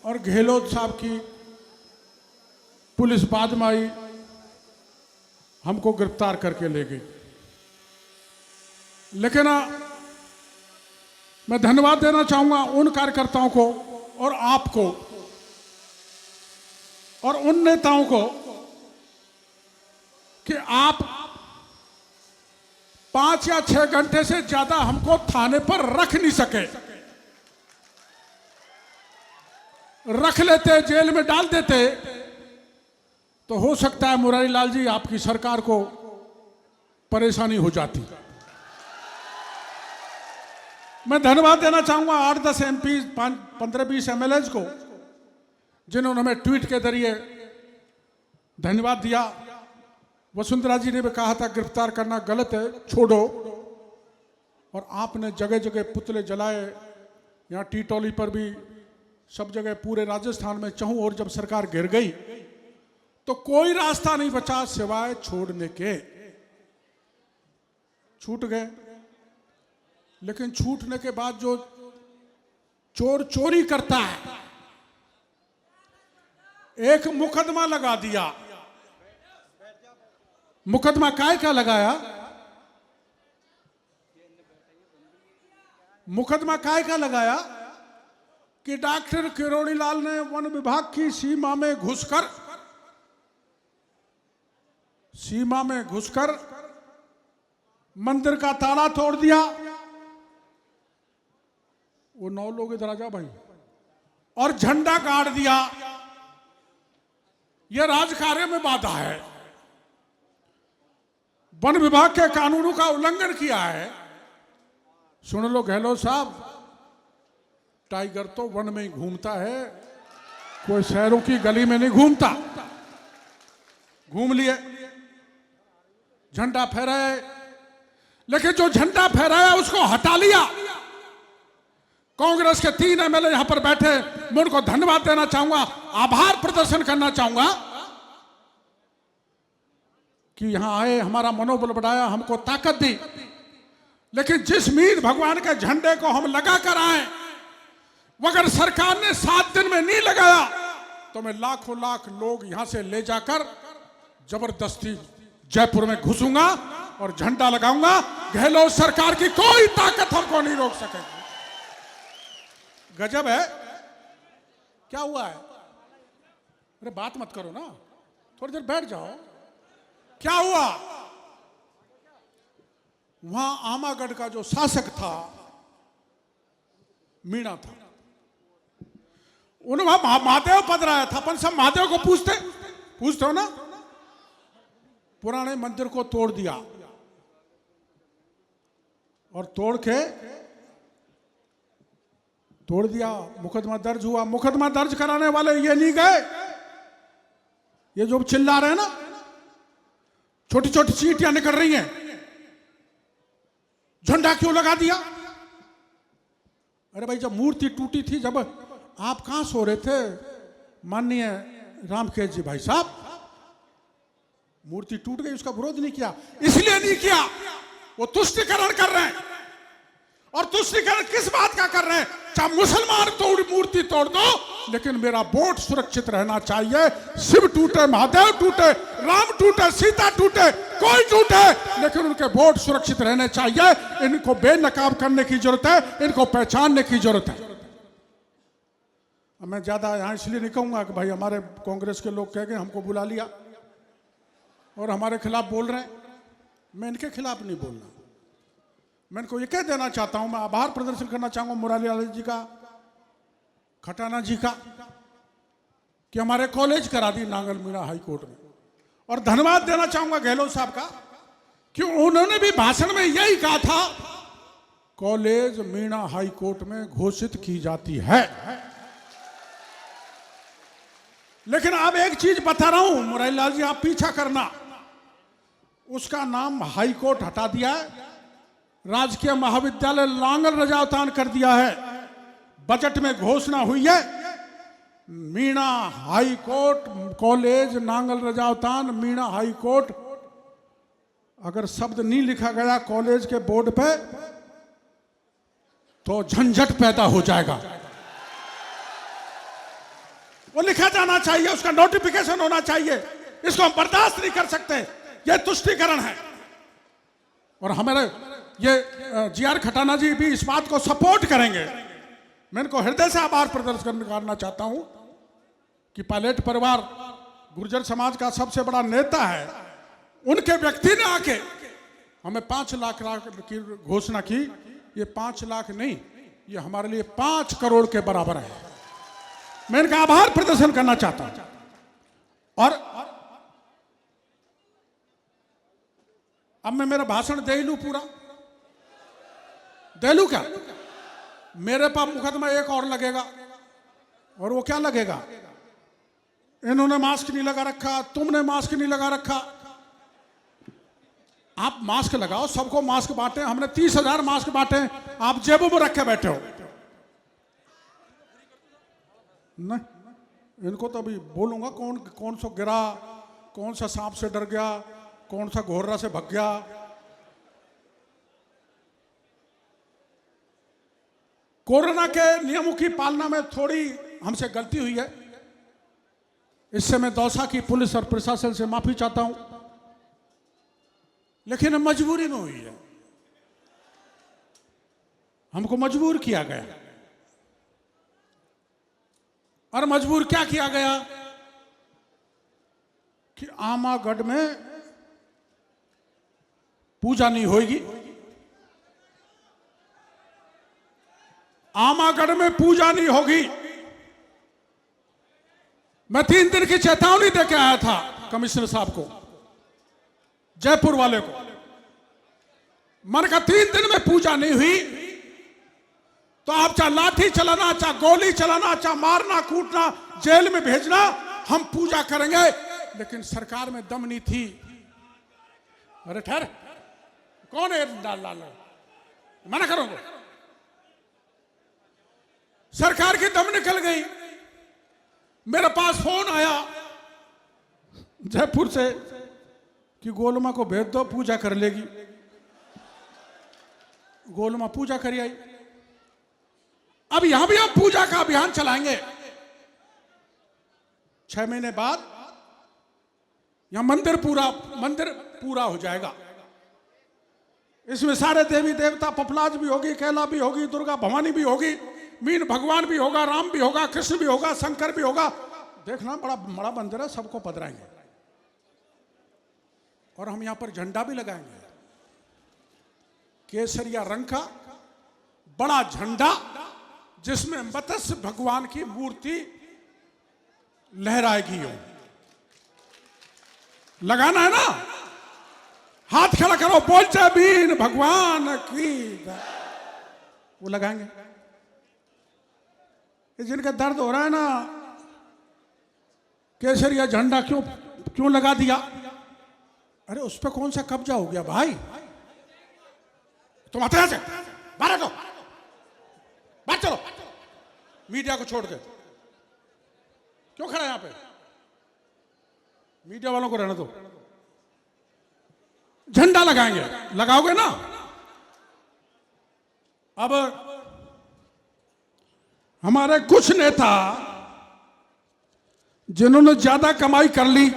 और गहलोत साहब की पुलिस बाद में आई, हमको गिरफ्तार करके ले गई। लेकिन मैं धन्यवाद देना चाहूंगा उन कार्यकर्ताओं को और आपको और उन नेताओं को कि आप 5 या 6 घंटे से ज्यादा हमको थाने पर रख नहीं सके। रख लेते, जेल में डाल देते तो हो सकता है मुरारी लाल जी आपकी सरकार को परेशानी हो जाती। मैं धन्यवाद देना चाहूंगा 8-10 MP, 15-20 MLAs को जिन्होंने हमें ट्वीट के जरिए धन्यवाद दिया। वसुंधरा जी ने भी कहा था गिरफ्तार करना गलत है, छोड़ो। और आपने जगह जगह पुतले जलाए, यहाँ टीटोली पर भी, सब जगह पूरे राजस्थान में चहूं। और जब सरकार गिर गई तो कोई रास्ता नहीं बचा सिवाय छोड़ने के। छूट गए, लेकिन छूटने के बाद जो चोर चोरी करता है, एक मुकदमा लगा दिया। मुकदमा काय का लगाया? मुकदमा काय का लगाया कि डॉक्टर किरोड़ी लाल ने वन विभाग की सीमा में घुसकर मंदिर का ताला तोड़ दिया। वो 9 लोग इधर आ जा भाई, और झंडा गाड़ दिया। यह राजकार्य में बाधा है, वन विभाग के कानूनों का उल्लंघन किया है। सुन लो गहलोत साहब, टाइगर तो वन में ही घूमता है, कोई शहरों की गली में नहीं घूमता। घूम लिए, झंडा फहराए, लेकिन जो झंडा फहराया उसको हटा लिया। कांग्रेस के 3 MLA यहां पर बैठे, मैं उनको धन्यवाद देना चाहूंगा, आभार प्रदर्शन करना चाहूंगा कि यहां आए, हमारा मनोबल बढ़ाया, हमको ताकत दी। लेकिन जिस मीर भगवान के झंडे को हम लगा कर आए, वो अगर सरकार ने 7 दिन में नहीं लगाया तो मैं लाखों लाख लोग यहां से ले जाकर जबरदस्ती जयपुर में घुसूंगा और झंडा लगाऊंगा। गहलोत सरकार की कोई ताकत हमको नहीं रोक सकेगी। गजब है। क्या हुआ है? अरे बात मत करो ना, थोड़ी देर बैठ जाओ। क्या हुआ? वहां आमागढ़ का जो शासक था, मीणा था, उन्होंने वहां महादेव पधराया था। अपन सब महादेव को पूछते हो ना। पुराने मंदिर को तोड़ दिया और तोड़ दिया। मुकदमा दर्ज हुआ। मुकदमा दर्ज कराने वाले ये नहीं गए, ये जो चिल्ला रहे हैं ना, छोटी छोटी चींटियां निकल रही हैं, झंडा क्यों लगा दिया? अरे भाई, जब मूर्ति टूटी थी, जब आप कहां सो रहे थे माननीय रामकेश जी भाई साहब? मूर्ति टूट गई, उसका विरोध नहीं किया। इसलिए नहीं किया, वो तुष्टिकरण कर रहे हैं। और तुष्टिकरण किस बात का कर रहे हैं? चाहे मुसलमान मूर्ति तोड़ दो, लेकिन मेरा वोट सुरक्षित रहना चाहिए। शिव टूटे, महादेव टूटे, राम टूटे, सीता टूटे, कोई टूटे, लेकिन उनके वोट सुरक्षित रहने चाहिए। इनको बेनकाब करने की जरूरत है, इनको पहचानने की जरूरत है। मैं ज्यादा यहां इसलिए नहीं कहूंगा कि भाई हमारे कांग्रेस के लोग कह गए, हमको बुला लिया और हमारे खिलाफ बोल रहे हैं। मैं इनके खिलाफ नहीं बोलना। मैं इनको ये कह देना चाहता हूं, मैं आभार प्रदर्शन करना चाहूंगा मुरारी लाल जी का, खटाना जी का, कि हमारे कॉलेज करा दी नांगल मीणा हाई कोर्ट में। और धन्यवाद देना चाहूंगा गहलोत साहब का कि उन्होंने भी भाषण में यही कहा था, कॉलेज मीणा हाई कोर्ट में घोषित की जाती है। लेकिन अब एक चीज बता रहा हूं मुरारी लाल जी, आप पीछा करना, उसका नाम हाई कोर्ट हटा दिया है, राजकीय महाविद्यालय नांगल रजावतान कर दिया है। बजट में घोषणा हुई है, Meena high court college Nangal Rajawatan Meena high court. अगर शब्द नहीं लिखा गया कॉलेज के बोर्ड पे तो झंझट पैदा हो जाएगा। वो लिखा जाना चाहिए, उसका नोटिफिकेशन होना चाहिए। इसको हम बर्दाश्त नहीं कर सकते। ये तुष्टीकरण है। और हमारे ये जीआर खटाना जी भी इस बात को सपोर्ट करेंगे। मैं इनको हृदय से आभार प्रदर्शन करना चाहता हूं कि पायलट परिवार गुर्जर समाज का सबसे बड़ा नेता है। उनके व्यक्ति ने आके हमें 5 लाख की घोषणा की। ये 5 लाख नहीं, ये हमारे लिए 5 करोड़ के बराबर है। मैं इनका आभार प्रदर्शन करना चाहता हूं। और अब मैं मेरा भाषण दे लूं, पूरा दे लूं क्या? मेरे पास मुकदमा एक और लगेगा। और वो क्या लगेगा? इन्होंने मास्क नहीं लगा रखा, तुमने मास्क नहीं लगा रखा। आप मास्क लगाओ, सबको मास्क बांटे। हमने 30,000 मास्क बांटे, आप जेबों में रख के बैठे हो। नहीं, इनको तो अभी बोलूंगा कौन कौन सा गिरा, कौन सा सांप से डर गया, कौन सा घोड़ा से भाग गया। कोरोना के नियमों की पालना में थोड़ी हमसे गलती हुई है। इससे मैं दौसा की पुलिस और प्रशासन से माफी चाहता हूं, लेकिन मजबूरी में हुई है। हमको मजबूर किया गया। और मजबूर क्या किया गया कि आमागढ़ में पूजा नहीं होगी। आमागढ़ में पूजा नहीं होगी। मैं 3 दिन की चेतावनी देके आया था कमिश्नर साहब को, जयपुर वाले को। मन का 3 दिन में पूजा नहीं हुई तो आप चाहे लाठी चलाना, चाहे गोली चलाना, चाहे मारना कूटना, जेल में भेजना, हम पूजा करेंगे। लेकिन सरकार में दम नहीं थी। अरे ठहर, कौन है डाल डाल मना करोगे? सरकार की दम निकल गई। मेरे पास फोन आया जयपुर से कि गोलमा को भेज दो, पूजा कर लेगी। गोलमा पूजा करी आई। अब यहां भी हम पूजा का अभियान चलाएंगे। 6 महीने बाद यहां मंदिर पूरा हो जाएगा। इसमें सारे देवी देवता, पपलाज भी होगी, कैला भी होगी, दुर्गा भवानी भी होगी, मीन भगवान भी होगा, राम भी होगा, कृष्ण भी होगा, शंकर भी होगा। देखना बड़ा बड़ा मंदिर है, सबको पधराएंगे। और हम यहां पर झंडा भी लगाएंगे, केसरिया रंग का बड़ा झंडा, जिसमें मत्स्य भगवान की मूर्ति लहराएगी। लगाना है ना? हाथ खड़ा करो, बोल जय भीम भगवान की। वो लगाएंगे। जिनका दर्द हो रहा है ना, केसरिया झंडा क्यों लगा दिया? अरे उस पर कौन सा कब्जा हो गया भाई? तुम आते हैं से बाहर हटो, बाहर चलो। मीडिया को छोड़ के क्यों खड़ा यहां पे? मीडिया वालों को रहने दो। झंडा लगाएंगे, लगाओगे ना? अब हमारे कुछ नेता जिन्होंने ज्यादा कमाई कर ली,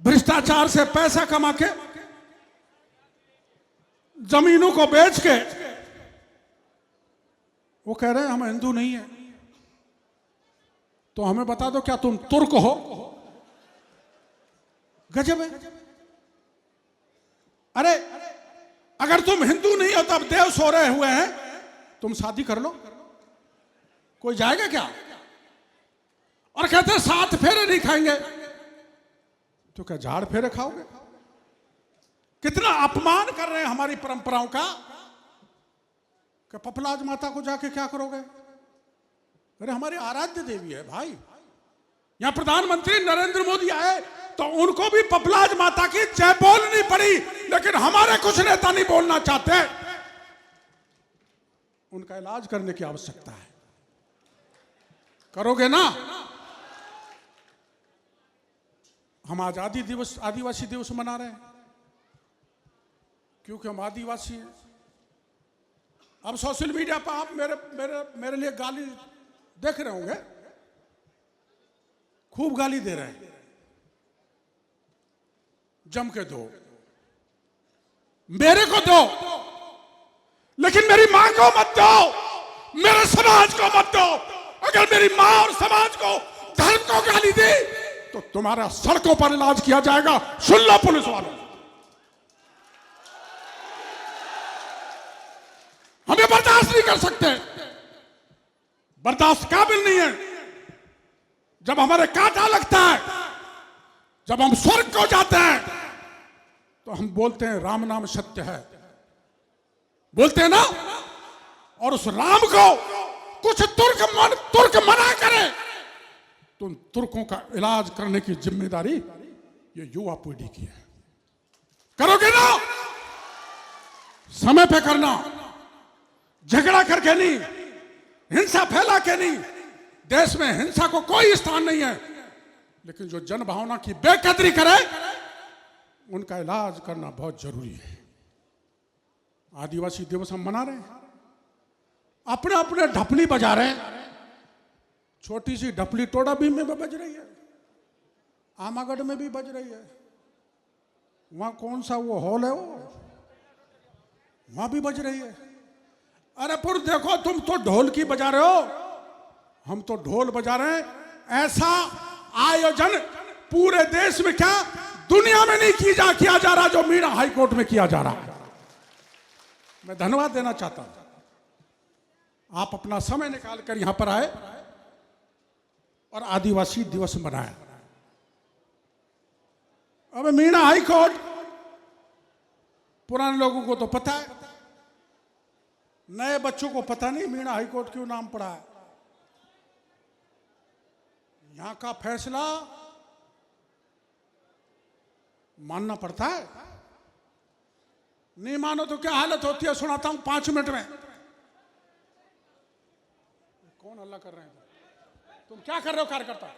भ्रष्टाचार से पैसा कमा के, जमीनों को बेच के, वो कह रहे हैं हम हिंदू नहीं है। तो हमें बता दो, क्या तुम तुर्क हो? गजब है। अरे अगर तुम हिंदू नहीं हो तो अब देव सो रहे हुए हैं, तुम शादी कर लो, कोई जाएगा क्या? और कहते हैं 7 फेरे नहीं खाएंगे, तो क्या झाड़ फेरे खाओगे? कितना अपमान कर रहे हैं हमारी परंपराओं का। क्या पपलाज माता को जाके क्या करोगे? अरे हमारी आराध्य देवी है भाई। यहां प्रधानमंत्री नरेंद्र मोदी आए तो उनको भी पपलाज माता की जय बोलनी पड़ी, लेकिन हमारे कुछ नेता नहीं बोलना चाहते। उनका इलाज करने की आवश्यकता है। करोगे ना? हम आजादी दिवस, आदिवासी दिवस मना रहे हैं क्योंकि हम आदिवासी हैं। अब सोशल मीडिया पर आप मेरे लिए गाली देख रहे होंगे, खूब गाली दे रहे हैं, जम के दो, मेरे को दो, लेकिन मेरी मां को मत दो, मेरे समाज को मत दो। अगर मेरी मां और समाज को, धर्म को गाली दी तो तुम्हारा सड़कों पर इलाज किया जाएगा। सुन लो पुलिस वालों, हमें बर्दाश्त नहीं कर सकते, बर्दाश्त काबिल नहीं है। जब हमारे कांटा लगता है, जब हम स्वर्ग को जाते हैं, तो हम बोलते हैं राम नाम सत्य है, बोलते हैं ना। और उस राम को कुछ तुर्क मना करे तो उन तुर्कों का इलाज करने की जिम्मेदारी ये युवा पीढ़ी की है। करोगे ना, समय पे करना, झगड़ा करके नहीं, हिंसा फैला के नहीं। देश में हिंसा को कोई स्थान नहीं है, लेकिन जो जन भावना की बेकदरी करे उनका इलाज करना बहुत जरूरी है। आदिवासी दिवस हम मना रहे हैं, अपने अपने ढपली बजा रहे हैं। छोटी सी ढपली टोडा भीम में भी बज रही है, आमागढ़ में भी बज रही है, वहां कौन सा वो हॉल है वहां भी बज रही है। अरे पुर देखो, तुम तो ढोल की बजा रहे हो, हम तो ढोल बजा रहे हैं। ऐसा आयोजन पूरे देश में, क्या दुनिया में नहीं किया जा रहा जो मीणा हाई कोर्ट में किया जा रहा है। मैं धन्यवाद देना चाहता हूं, आप अपना समय निकाल कर यहां पर आए और आदिवासी दिवस मनाया। अब मीणा हाई कोर्ट, पुराने लोगों को तो पता है, नए बच्चों को पता नहीं मीणा हाई कोर्ट क्यों नाम पड़ा है। यहां का फैसला मानना पड़ता है, नहीं मानो तो क्या हालत होती है सुनाता हूं 5 मिनट में। कौन हल्ला कर रहे हैं? तुम क्या कर रहे हो कार्यकर्ता?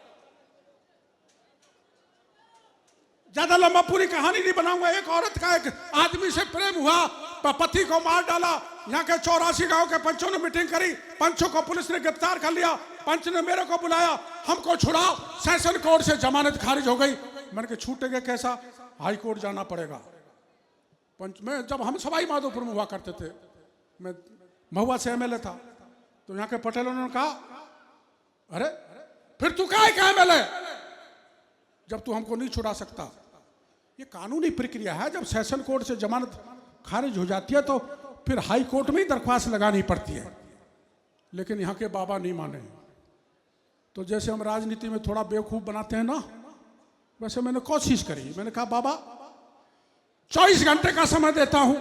ज्यादा लंबा पूरी कहानी नहीं बनाऊंगा। एक औरत का एक आदमी से प्रेम हुआ, पति को मार डाला। यहाँ के 84 गांव के पंचों ने मीटिंग करी, पंचों को पुलिस ने गिरफ्तार कर लिया। पंच ने मेरे को बुलाया, हमको छुड़ाओ, सेशन कोर्ट से जमानत खारिज हो गई। मैंने कहा छूटेगा कैसा, हाई कोर्ट जाना पड़ेगा। पंच में जब हम सवाई माधोपुर में हुआ करते थे, मैं महुआ से एमएलए था, तो यहाँ के पटेलों ने कहा अरे फिर तू क्या एमएलए जब तू हमको नहीं छुड़ा सकता। ये कानूनी प्रक्रिया है, जब सेशन कोर्ट से जमानत खारिज हो जाती है तो फिर हाई कोर्ट में ही दरख्वास्त लगानी पड़ती है। लेकिन यहाँ के बाबा नहीं माने। तो जैसे हम राजनीति में थोड़ा बेवकूफ बनाते हैं ना, वैसे मैंने कोशिश करी। मैंने कहा बाबा 24 घंटे का समय देता हूं,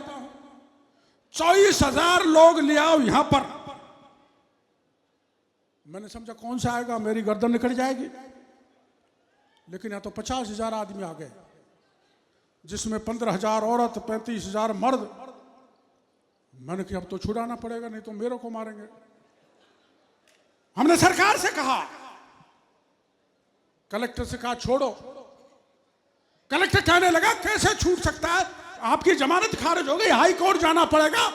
24,000 लोग ले आओ यहां पर। मैंने समझा कौन सा आएगा, मेरी गर्दन निकल जाएगी। लेकिन यहां तो 50,000 आदमी आ गए, जिसमें 15,000 औरत, 35,000 मर्द। मैंने कहा अब तो छुड़ाना पड़ेगा, नहीं तो मेरे को मारेंगे। हमने सरकार से कहा, कलेक्टर से कहा छोड़ो। कलेक्टर कहने लगा कैसे छूट सकता है, आपकी जमानत खारिज हो गई, हाई कोर्ट जाना पड़ेगा।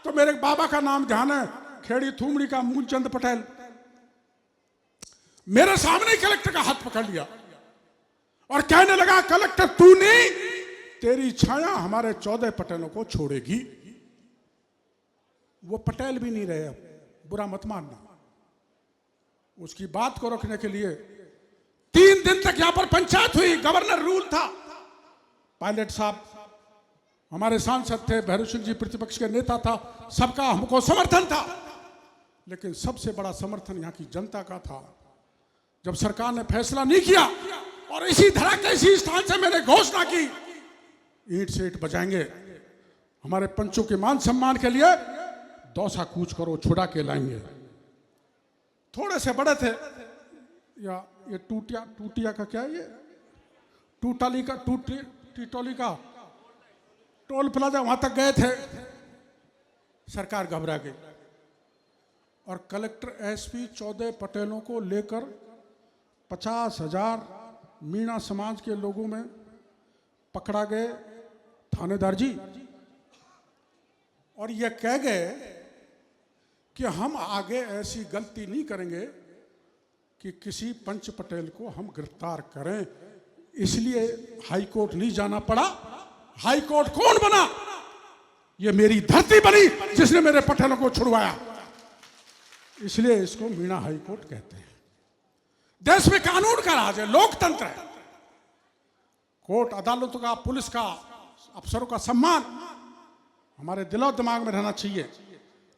तो मेरे बाबा का नाम ध्यान है, खेड़ी थूमड़ी का मूलचंद पटेल। मेरे सामने ही कलेक्टर का हाथ पकड़ लिया और कहने लगा कलेक्टर तू नहीं, तेरी छाया हमारे 14 पटेलों को छोड़ेगी। वो पटेल भी नहीं रहे, अब बुरा मत मानना। उसकी बात को रखने के लिए 3 दिन तक यहां पर पंचायत हुई, गवर्नर रूल था। पायलट साहब हमारे सांसद थे, भैरव सिंह जी प्रतिपक्ष के नेता था, सबका हमको समर्थन था। लेकिन सबसे बड़ा समर्थन यहां की जनता का था। जब सरकार ने फैसला नहीं किया और इसी धरा के इसी स्थान से मैंने घोषणा की ईंट से ईंट बजाएंगे, हमारे पंचों के मान सम्मान के लिए दौसा कूच करो, छुड़ा के लाएंगे। थोड़े से बड़े थे, या ये टूटिया का क्या है, ये टीटोली का टोल प्लाजा, वहां तक गए थे। सरकार घबरा गई और कलेक्टर एसपी 14 पटेलों को लेकर 50,000 मीणा समाज के लोगों में पकड़ा गए थानेदार जी, और ये कह गए कि हम आगे ऐसी गलती नहीं करेंगे कि किसी पंच पटेल को हम गिरफ्तार करें, इसलिए हाई कोर्ट नहीं जाना पड़ा। हाई कोर्ट कौन बना? ये मेरी धरती बनी जिसने मेरे पटेलों को छुड़वाया, इसलिए इसको मीणा हाई कोर्ट कहते हैं। देश में कानून का राज है, लोकतंत्र है। कोर्ट अदालतों का, पुलिस का, अफसरों का सम्मान हमारे दिलो दिमाग में रहना चाहिए,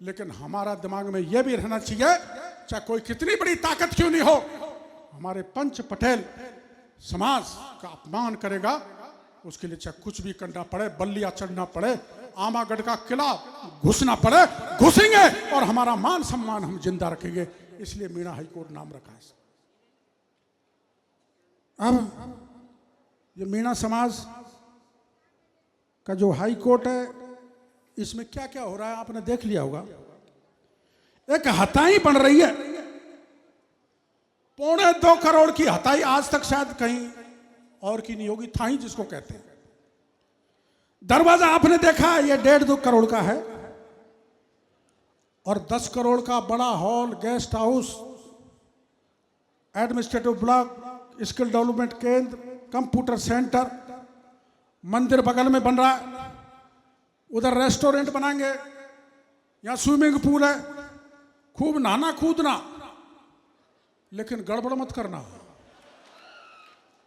लेकिन हमारा दिमाग में यह भी रहना चाहिए, चाहे कोई कितनी बड़ी ताकत क्यों नहीं हो, हमारे पंच पटेल समाज का अपमान करेगा, उसके लिए चाहे कुछ भी करना पड़े, बल्लियां चढ़ना पड़े, आमागढ़ का किला घुसना पड़े, घुसेंगे और हमारा मान सम्मान हम जिंदा रखेंगे। इसलिए मीणा हाई कोर्ट नाम रखा है। अब ये मीणा समाज का जो हाई कोर्ट है, इसमें क्या क्या हो रहा है आपने देख लिया होगा। एक हताई बन रही है, 2.25 करोड़ की हताई, आज तक शायद कहीं और की नहीं होगी, थाई जिसको कहते हैं। दरवाजा आपने देखा, ये 1.5-2 करोड़ का है, और 10 करोड़ का बड़ा hall, guest house, administrative block, skill development केंद्र, कंप्यूटर सेंटर, मंदिर बगल में बन रहा है, उधर रेस्टोरेंट बनाएंगे, यहां स्विमिंग पूल है, खूब नहाना कूदना, लेकिन गड़बड़ मत करना,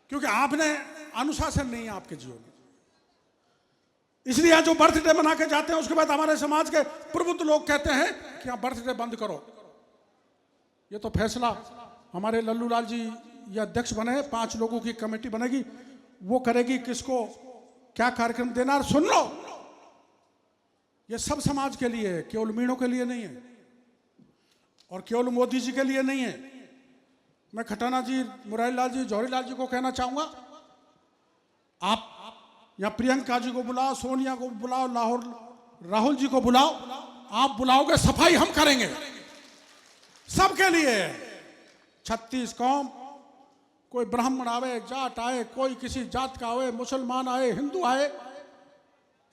क्योंकि आपने अनुशासन नहीं है आपके जीवन में। इसलिए यहाँ जो बर्थडे मना के जाते हैं, उसके बाद हमारे समाज के प्रबुद्ध लोग कहते हैं कि यहाँ बर्थडे बंद करो। ये तो फैसला हमारे लल्लू लाल जी ये अध्यक्ष बने, 5 लोगों की कमेटी बनेगी, वो करेगी किसको क्या कार्यक्रम देना। और सुन लो, ये सब समाज के लिए है, केवल मीणों के लिए नहीं है, और केवल मोदी जी के लिए नहीं है। मैं खटाना जी, मुरारी लाल जी, जौहरी लाल जी को कहना चाहूंगा, आप या प्रियंका जी को बुलाओ, सोनिया को बुलाओ, लाहौर राहुल जी को बुलाओ, आप बुलाओगे, सफाई हम करेंगे, सबके लिए। 36 कौम, कोई ब्राह्मण आवे, जाट आए, कोई किसी जात का आए, मुसलमान आए, हिंदू आए,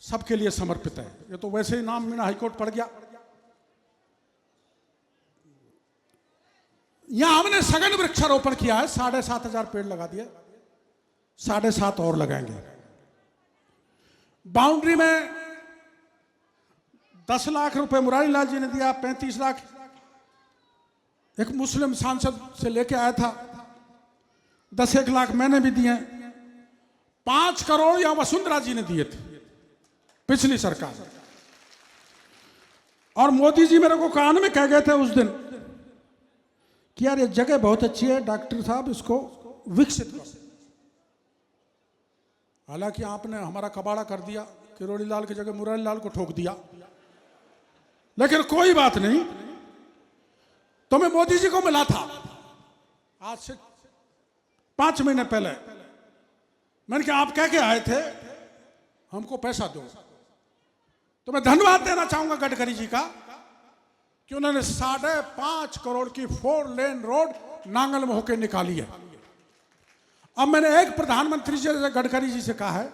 सबके लिए समर्पित है। ये तो वैसे ही नाम मीणा हाईकोर्ट पड़ गया। यहां हमने सघन वृक्षारोपण किया है, 7,500 पेड़ लगा दिए, 7.5 और लगाएंगे। बाउंड्री में 10 लाख रुपए मुरारी लाल जी ने दिया, 35 लाख एक मुस्लिम सांसद से लेके आया था, 10-1 लाख मैंने भी दिए, 5 करोड़ या वसुंधरा जी ने दिए थे पिछली सरकार। और मोदी जी मेरे को कान में कह गए थे उस दिन कि यार ये जगह बहुत अच्छी है डॉक्टर साहब, इसको विकसित करो। हालांकि आपने हमारा कबाड़ा कर दिया, किरोड़ी लाल की जगह मुरारी लाल को ठोक दिया, लेकिन कोई बात नहीं। तो मैं मोदी जी को मिला था आज से 5 महीने पहले। मैंने कहा आप कह के आए थे हमको पैसा दो, तो मैं धन्यवाद देना चाहूंगा गडकरी जी का कि उन्होंने 5.5 करोड़ की 4 लेन रोड नांगल में होकर निकाली है। अब मैंने एक प्रधानमंत्री जी से, गडकरी जी से कहा है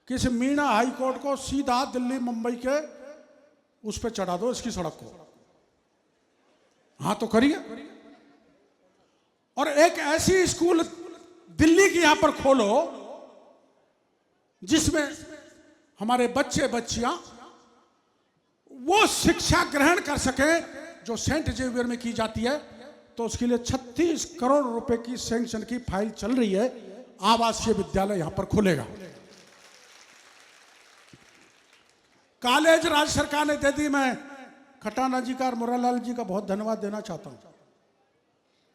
कि इस मीणा हाई कोर्ट को सीधा दिल्ली मुंबई के उस पर चढ़ा दो, इसकी सड़क को। हाँ तो करिए। और एक ऐसी स्कूल दिल्ली की यहां पर खोलो जिसमें हमारे बच्चे बच्चियां वो शिक्षा ग्रहण कर सके जो सेंट जेवियर में की जाती है। तो उसके लिए 36 करोड़ रुपए की सैंक्शन की फाइल चल रही है, आवासीय विद्यालय यहां पर खुलेगा। कॉलेज राज्य सरकार ने दे दी। मैं खटाना जी का और मुरारी लाल जी का बहुत धन्यवाद देना चाहता हूं,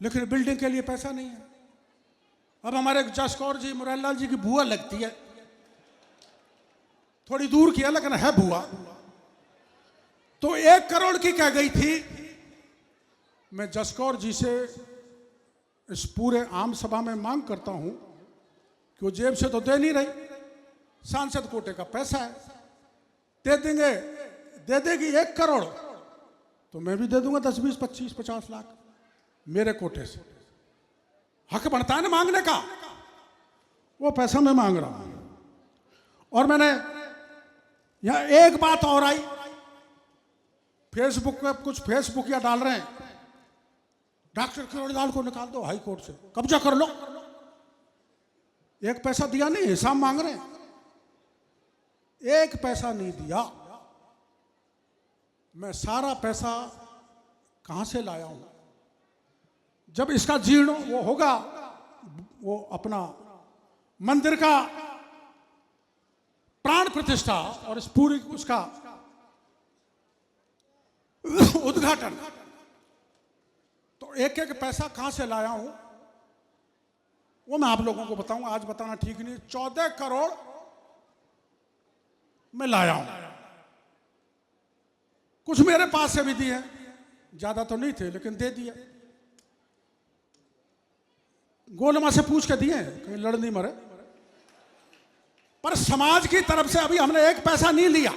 लेकिन बिल्डिंग के लिए पैसा नहीं है। अब हमारे जसकौर जी, मुरारी लाल जी की बुआ लगती है, थोड़ी दूर की है लेकिन है बुआ, तो 1 करोड़ की कह गई थी। मैं जसकौर जी से इस पूरे आम सभा में मांग करता हूं कि वो जेब से तो दे नहीं रही, सांसद कोटे का पैसा है, दे देंगे, दे देगी 1 करोड़ तो मैं भी दे दूंगा 10, 20, 25, 50 लाख मेरे कोटे से। हक बनता है ना मांगने का, वो पैसा मैं मांग रहा हूं। और मैंने यहां एक बात और आई, फेसबुक पे कुछ फेसबुकिया डाल रहे हैं, डॉक्टर किरोड़ीलाल को निकाल दो हाई कोर्ट से, कब्जा कर लो। एक पैसा दिया नहीं, हिसाब मांग रहे हैं। एक पैसा नहीं दिया। मैं सारा पैसा कहां से लाया हूं? जब इसका जीर्ण वो होगा, वो अपना मंदिर का प्राण प्रतिष्ठा और इस पूरी उसका उद्घाटन, तो एक एक पैसा कहां से लाया हूं वो मैं आप लोगों को बताऊंगा। आज बताना ठीक नहीं। 14 करोड़ मैं लाया हूं। कुछ मेरे पास से भी दिए, ज्यादा तो नहीं थे लेकिन दे दिए। गोलमा से पूछ के दिए, कहीं लड़ नहीं मरे। पर समाज की तरफ से अभी हमने एक पैसा नहीं लिया।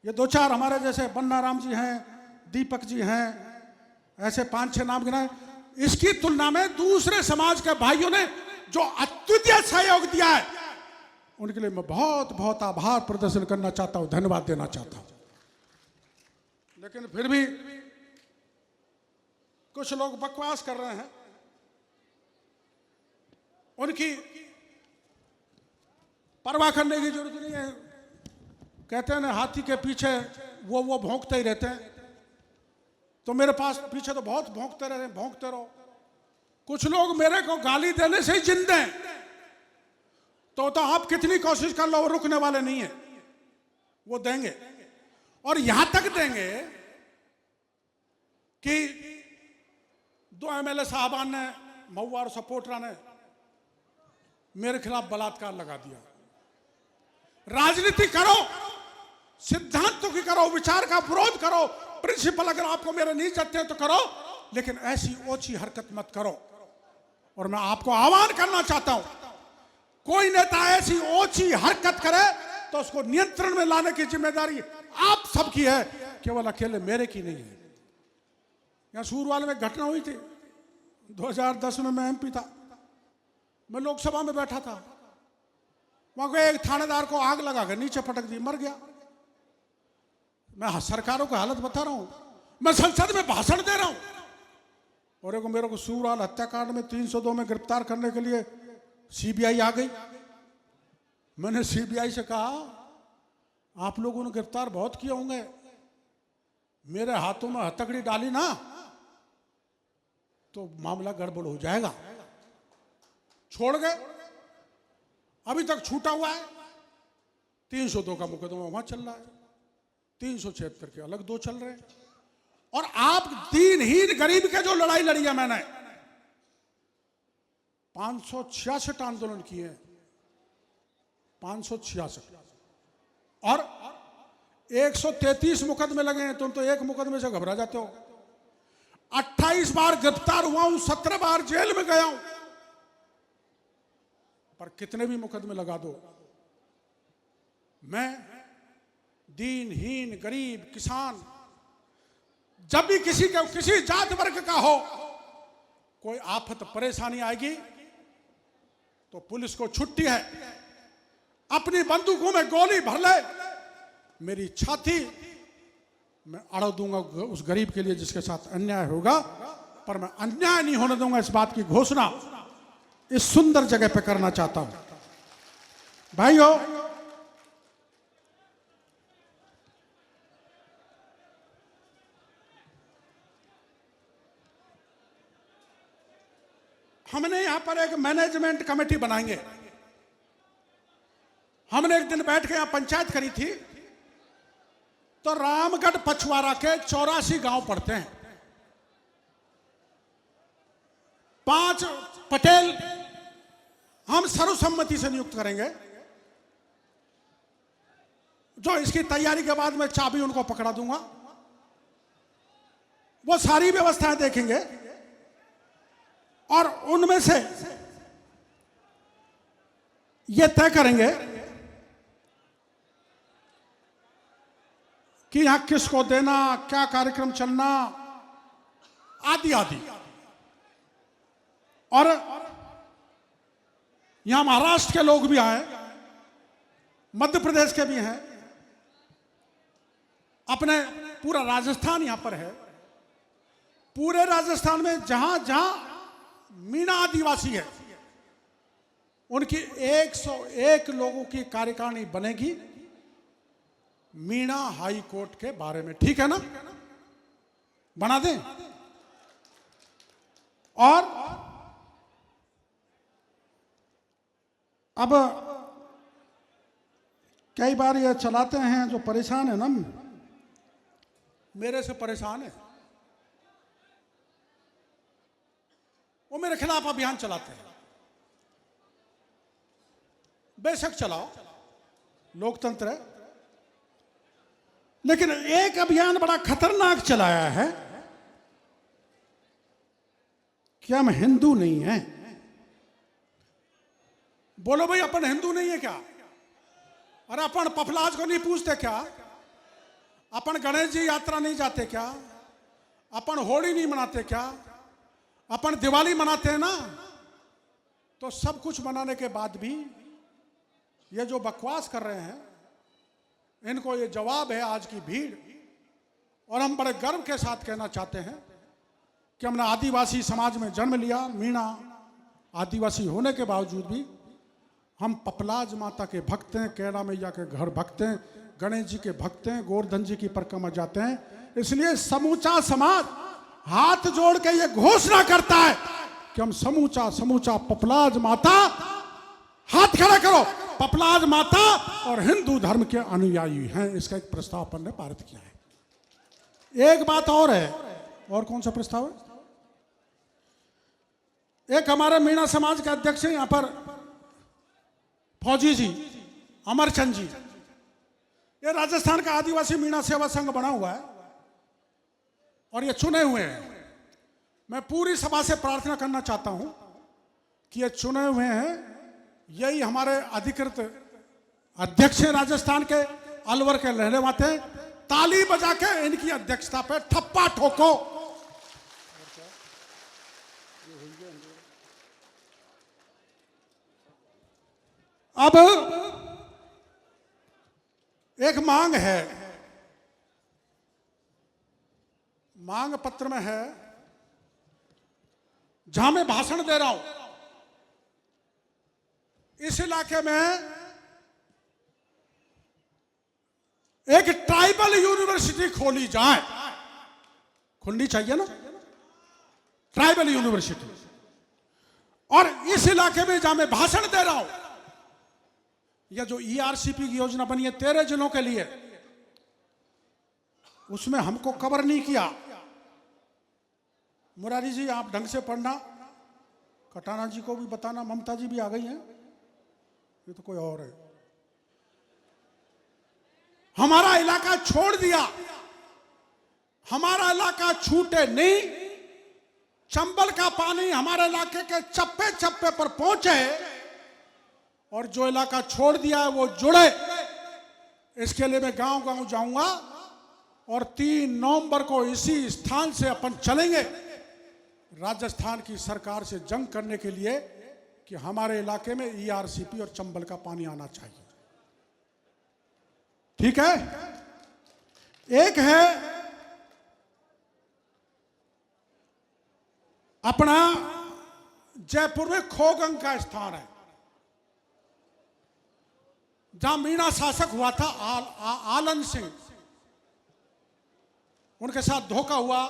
ये 2-4 हमारे जैसे बन्नाराम जी हैं, दीपक जी हैं, ऐसे 5-6 नाम गिनाए। इसकी तुलना में दूसरे समाज के भाइयों ने जो अद्वितीय सहयोग दिया है, उनके लिए मैं बहुत बहुत आभार प्रदर्शन करना चाहता हूं, धन्यवाद देना चाहता हूं। लेकिन फिर भी कुछ लोग बकवास कर रहे हैं। उनकी परवाह करने की जरूरत नहीं है। कहते हैं ना, हाथी के पीछे वो भौंकते ही रहते हैं। तो मेरे पास पीछे तो बहुत भौंकते रहे, भौंकते रहो। कुछ लोग मेरे को गाली देने से ही जिंदे हैं। तो आप कितनी कोशिश कर लो, वो रुकने वाले नहीं है। वो देंगे, और यहां तक देंगे कि 2 MLA साहबान ने, महुआ और सपोर्टरा ने मेरे खिलाफ बलात्कार लगा दिया। राजनीति करो, सिद्धांतों की करो, विचार का विरोध करो, प्रिंसिपल अगर आपको मेरे नहीं चाहते तो करो, लेकिन ऐसी ओछी हरकत मत करो। और मैं आपको आह्वान करना चाहता हूं, कोई नेता ऐसी ओछी हरकत करे तो उसको नियंत्रण में लाने की जिम्मेदारी आप सबकी है, केवल अकेले मेरे की नहीं है। यहां सूरवाल में घटना हुई थी 2010 में। मैं MP था, मैं लोकसभा में बैठा था। वहां एक थानेदार को आग लगा कर नीचे पटक दी, मर गया। मैं सरकारों की हालत बता रहा हूं, मैं संसद में भाषण दे रहा हूं, और एक मेरे को सूरवाल हत्याकांड में 302 में गिरफ्तार करने के लिए CBI आ गई। मैंने CBI से कहा, आप लोगों ने गिरफ्तार बहुत किए होंगे, मेरे हाथों में हथकड़ी डाली ना तो मामला गड़बड़ हो जाएगा। छोड़ गए, अभी तक छूटा हुआ है। 302 का मुकदमा वहां चल रहा है, 376 के अलग 2 चल रहे हैं। और आप दीनहीन गरीब के जो लड़ाई लड़ी है मैंने, 566 आंदोलन किए हैं, 566, और 133 मुकदमे लगे हैं। तुम तो एक मुकदमे से घबरा जाते हो। 28 बार गिरफ्तार हुआ हूं, 17 बार जेल में गया हूं। पर कितने भी मुकदमे लगा दो, मैं दीनहीन गरीब किसान, जब भी किसी जात वर्ग का हो कोई आफत परेशानी आएगी तो पुलिस को छुट्टी है। अपनी बंदूकों में गोली भर ले, मेरी छाती मैं अड़ा दूंगा उस गरीब के लिए जिसके साथ अन्याय होगा, पर मैं अन्याय नहीं होने दूंगा। इस बात की घोषणा इस सुंदर जगह पे करना चाहता हूं। भाइयों, हमने यहां पर एक मैनेजमेंट कमेटी बनाएंगे। हमने एक दिन बैठ के यहां पंचायत करी थी, तो रामगढ़ पछवाड़ा के 84 गांव पड़ते हैं। 5 पटेल हम सर्वसम्मति से नियुक्त करेंगे, जो इसकी तैयारी के बाद मैं चाबी उनको पकड़ा दूंगा। वो सारी व्यवस्थाएं देखेंगे, और उनमें से ये तय करेंगे कि यहां किसको देना, क्या कार्यक्रम चलना, आदि आदि। और यहां महाराष्ट्र के लोग भी आए, मध्य प्रदेश के भी हैं, अपने पूरा राजस्थान यहां पर है, पूरे राजस्थान में जहां जहां मीणा आदिवासी है उनकी 101 लोगों की कार्यकारिणी बनेगी मीणा हाई कोर्ट के बारे में, ठीक है ना? बना दें। और अब कई बार ये चलाते हैं जो परेशान है ना, मेरे से परेशान है, वो मेरे खिलाफ अभियान चलाते हैं। बेशक चलाओ, लोकतंत्र है, लेकिन एक अभियान बड़ा खतरनाक चलाया है कि हम हिंदू नहीं हैं। बोलो भाई, अपन हिंदू नहीं है क्या? अरे अपन पफलाज को नहीं पूछते क्या? अपन गणेश जी यात्रा नहीं जाते क्या? अपन होली नहीं मनाते क्या? अपन दिवाली मनाते हैं ना? तो सब कुछ मनाने के बाद भी ये जो बकवास कर रहे हैं, इनको ये जवाब है आज की भीड़। और हम बड़े गर्व के साथ कहना चाहते हैं कि हमने आदिवासी समाज में जन्म लिया। मीणा आदिवासी होने के बावजूद भी हम पपलाज माता के भक्त हैं, कैला मैया के घर भक्त हैं, गणेश जी के भक्त हैं, गोवर्धन जी की परिक्रमा जाते हैं। इसलिए समूचा समाज हाथ जोड़ के ये घोषणा करता है कि हम समूचा पपलाज माता, हाथ खड़ा करो, पपलाज माता और हिंदू धर्म के अनुयायी हैं। इसका एक प्रस्ताव अपन ने पारित किया है। एक बात और है, और कौन सा प्रस्ताव है? एक हमारे मीणा समाज के अध्यक्ष हैं यहां पर, फौजी जी, अमरचंद जी। ये राजस्थान का आदिवासी मीणा सेवा संघ बना हुआ है और ये चुने हुए हैं। मैं पूरी सभा से प्रार्थना करना चाहता हूं कि ये चुने हुए हैं, यही हमारे अधिकृत अध्यक्ष हैं राजस्थान के, अलवर के रहने वाले हैं। ताली बजा के इनकी अध्यक्षता पे ठप्पा ठोको। अब एक मांग है, मांग पत्र में है, जहां मैं भाषण दे रहा हूं, इस इलाके में एक ट्राइबल यूनिवर्सिटी खोली जाए। खुलनी चाहिए ना ट्राइबल यूनिवर्सिटी। और इस इलाके में जहां मैं भाषण दे रहा हूं, यह जो ईआरसीपी की योजना बनी है 13 जिलों के लिए, उसमें हमको कवर नहीं किया। मुरारी जी आप ढंग से पढ़ना, कटाना जी को भी बताना, ममता जी भी आ गई हैं, ये तो कोई और है। हमारा इलाका छोड़ दिया, हमारा इलाका छूटे नहीं। चंबल का पानी हमारे इलाके के चप्पे चप्पे पर पहुंचे और जो इलाका छोड़ दिया है वो जुड़े। इसके लिए मैं गांव गांव जाऊंगा और 3 नवंबर को इसी स्थान से अपन चलेंगे राजस्थान की सरकार से जंग करने के लिए कि हमारे इलाके में ईआरसीपी और चंबल का पानी आना चाहिए। ठीक है? एक है अपना जयपुर में खोगंग का स्थान है, जहां मीणा शासक हुआ था आलन सिंह। उनके साथ धोखा हुआ,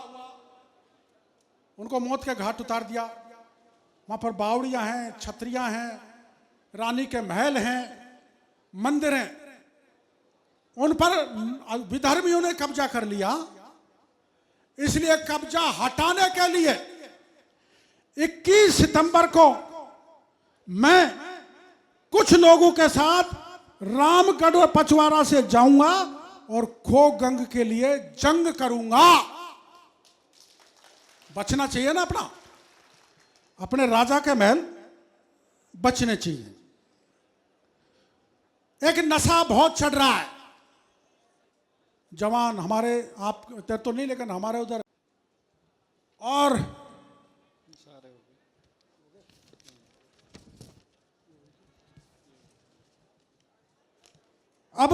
उनको मौत के घाट उतार दिया। वहां पर बावड़ियां हैं, छतरियां हैं, रानी के महल हैं, मंदिर हैं। उन पर विधर्मियों ने कब्जा कर लिया। इसलिए कब्जा हटाने के लिए 21 सितंबर को मैं कुछ लोगों के साथ रामगढ़ और पचवाड़ा से जाऊंगा और खोगंग के लिए जंग करूंगा। बचना चाहिए ना, अपने राजा के महल बचने चाहिए। एक नशा बहुत चढ़ रहा है, जवान हमारे, आप तो नहीं लेकिन हमारे उधर, और अब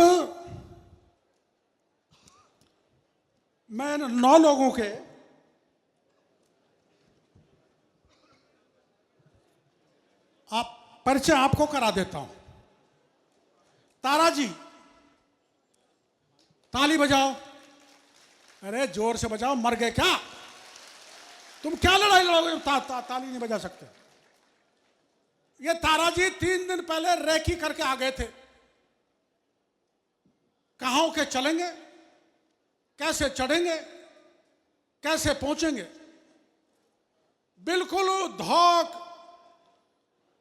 मैं 9 लोगों के आप परिचय आपको करा देता हूं। तारा जी, ताली बजाओ। अरे जोर से बजाओ, मर गए क्या तुम? क्या लड़ाई लड़ोगे? ताली नहीं बजा सकते। ये तारा जी 3 दिन पहले रेकी करके आ गए थे। कहां के चलेंगे, कैसे चढ़ेंगे, कैसे पहुंचेंगे? बिल्कुल धौक,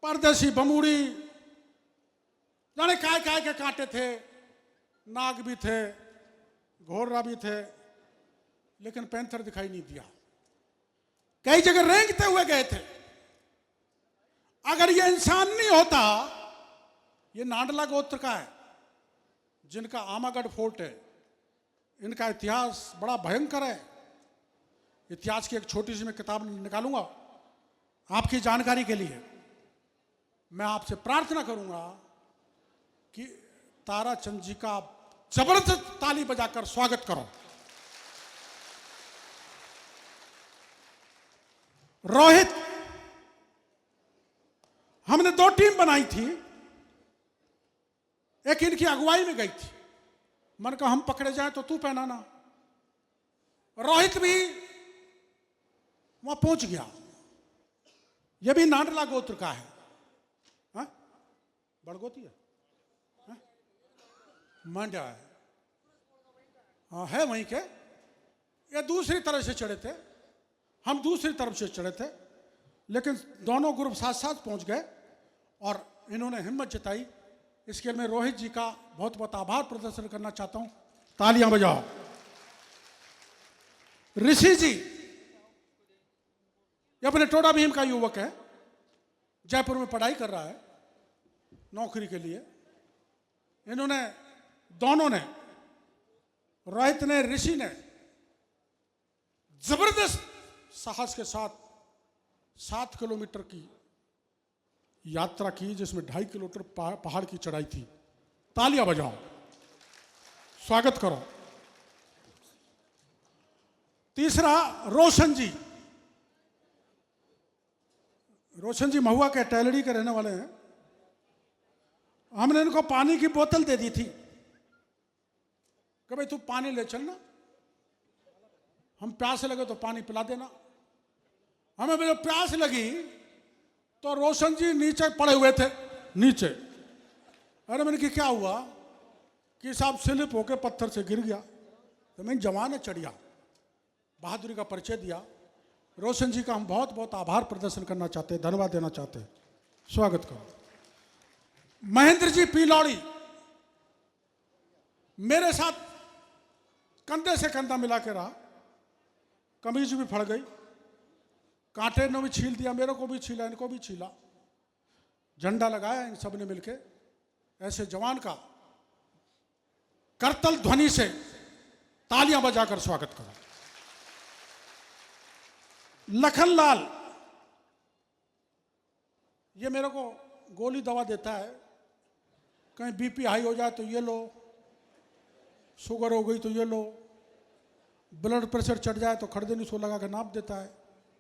परदेसी बमूड़ी, जाने काय काय के कांटे थे, नाग भी थे, घोड़ा भी थे, लेकिन पैंथर दिखाई नहीं दिया। कई जगह रेंगते हुए गए थे। अगर ये इंसान नहीं होता, ये नांडला गोत्र का है, जिनका आमागढ़ फोर्ट है, इनका इतिहास बड़ा भयंकर है। इतिहास की एक छोटी सी मैं किताब निकालूंगा आपकी जानकारी के लिए। मैं आपसे प्रार्थना करूंगा कि ताराचंद जी का जबरदस्त ताली बजाकर स्वागत करो। रोहित, हमने 2 टीम बनाई थी, एक इनकी अगुवाई में गई थी। मन का हम पकड़े जाए तो तू पहनाना। रोहित भी वहां पहुंच गया। यह भी नांडला गोत्र का है। हा? बड़गोती है, हा? मांडा है, हाँ है वहीं के। ये दूसरी तरफ से चढ़े थे, हम दूसरी तरफ से चढ़े थे, लेकिन दोनों ग्रुप साथ साथ पहुंच गए और इन्होंने हिम्मत जताई। इसके लिए मैं रोहित जी का बहुत बहुत आभार प्रदर्शन करना चाहता हूं। तालियां बजाओ। ऋषि जी, ये अपने टोडा भीम का युवक है, जयपुर में पढ़ाई कर रहा है नौकरी के लिए। इन्होंने दोनों ने, रोहित ने, ऋषि ने जबरदस्त साहस के साथ 7 किलोमीटर की यात्रा की, जिसमें 2.5 किलोमीटर पहाड़ की चढ़ाई थी। तालियां बजाओ, स्वागत करो। तीसरा रोशन जी। रोशन जी महुआ के टैलड़ी के रहने वाले हैं। हमने इनको पानी की बोतल दे दी थी कि भाई तू पानी ले चलना, हम प्यास लगे तो पानी पिला देना। हमें जब प्यास लगी तो रोशन जी नीचे पड़े हुए थे, नीचे। अरे मैंने कि क्या हुआ? कि साहब स्लिप होके पत्थर से गिर गया। तो मैंने जवान है, चढ़िया, बहादुरी का परिचय दिया। रोशन जी का हम बहुत बहुत आभार प्रदर्शन करना चाहते हैं, धन्यवाद देना चाहते हैं। स्वागत करो। महेंद्र जी पीलौड़ी मेरे साथ कंधे से कंधा मिला के रहा। कमीज भी फड़ गई, कांटे ने भी छील दिया, मेरे को भी छीला, इनको भी छीला। झंडा लगाया इन सब ने मिलके। ऐसे जवान का करतल ध्वनि से तालियां बजाकर स्वागत करो। लखनलाल, ये मेरे को गोली दवा देता है, कहीं बीपी हाई हो जाए तो ये लो, शुगर हो गई तो ये लो, ब्लड प्रेशर चढ़ जाए तो खड़देनी सो लगा कर नाप देता है।